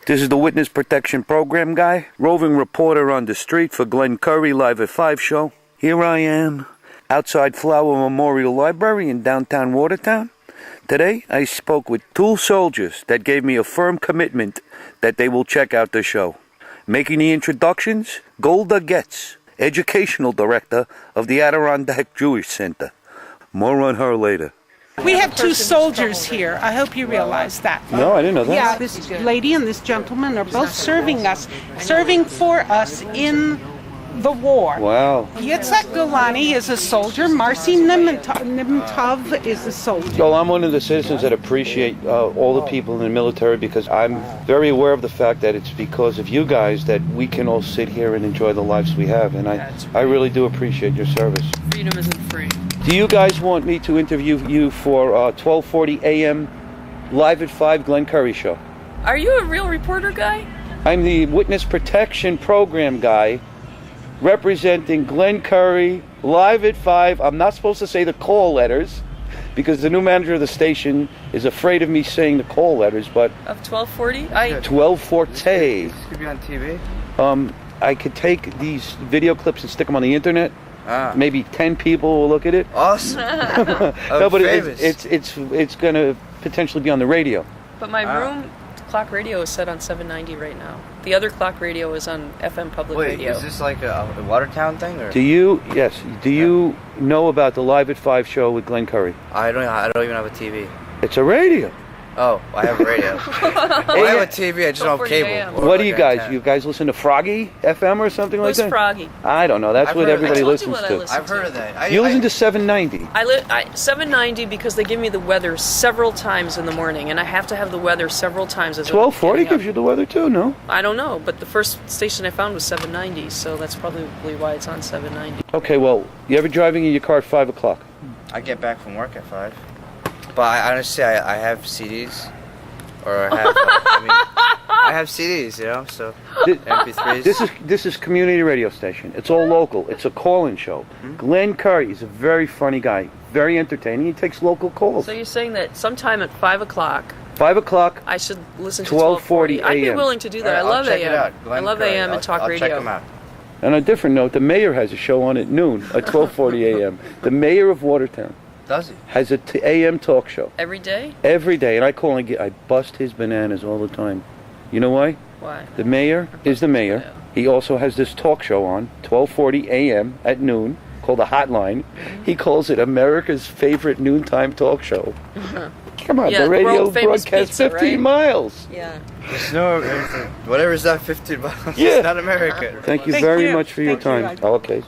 This is the Witness Protection Program guy, roving reporter on the street for Glenn Curry Live at 5 show. Here I am, outside Flower Memorial Library in downtown Watertown. Today, I spoke with 2 soldiers that gave me a firm commitment that they will check out the show. Making the introductions, Golda Getz, Educational Director of the Adirondack Jewish Center. More on her later. We have 2 soldiers here. I hope you realize that. No, I didn't know that. Yeah, this lady and this gentleman are both serving for us in the war. Wow. Yitzhak Golani is a soldier. Marcy Nimitov is a soldier. Well, I'm one of the citizens that appreciate all the people in the military because I'm very aware of the fact that it's because of you guys that we can all sit here and enjoy the lives we have. And I really do appreciate your service. Freedom isn't free. Do you guys want me to interview you for 12:40 a.m. Live at 5 Glenn Curry show? Are you a real reporter guy? I'm the Witness Protection Program guy representing Glenn Curry Live at 5. I'm not supposed to say the call letters because the new manager of the station is afraid of me saying the call letters, but... Of 1240? 12:40. This could be on TV. I could take these video clips and stick them on the internet. Maybe 10 people will look at it. Awesome. No, but it's going to potentially be on the radio. But my room clock radio is set on 790 right now. The other clock radio is on FM public radio. Wait, is this like a Watertown thing? Or? Do you know about the Live at 5 show with Glenn Curry? I don't even have a TV. It's a radio. Oh, I have a radio. I have a TV, I just don't have cable. What do you guys? You guys listen to Froggy FM or something like that? Who's Froggy? I don't know. That's what everybody listens to. I've heard of that. You listen to 790. 790 because they give me the weather several times in the morning, and I have to have the weather several times as 1240 gives you the weather too, no? I don't know, but the first station I found was 790, so that's probably why it's on 790. Okay, well, you ever driving in your car at 5 o'clock? I get back from work at 5. But I honestly, I have CDs, or I have, I have CDs, you know, so MP3s. This is community radio station. It's all local. It's a call-in show. Mm-hmm. Glenn Curry is a very funny guy, very entertaining. He takes local calls. So you're saying that sometime at 5 o'clock... 5 o'clock. I should listen to 12:40 a.m. I'd be willing to do that. Right, I love AM. I love AM and talk radio. I'll check them out. On a different note, the mayor has a show on at noon at 12:40 a.m. The mayor of Watertown. Does he? Has a AM talk show. Every day? Every day. And I call and I bust his bananas all the time. You know why? Why? The mayor is the mayor. Yeah. He also has this talk show on 12:40 a.m. at noon called The Hotline. Mm-hmm. He calls it America's favorite noontime talk show. Come on, yeah, the radio broadcasts pizza, 15 right? miles. Yeah. There's no, whatever is that 15 miles? Yeah. It's not America. Thank you very much for your time. Okay.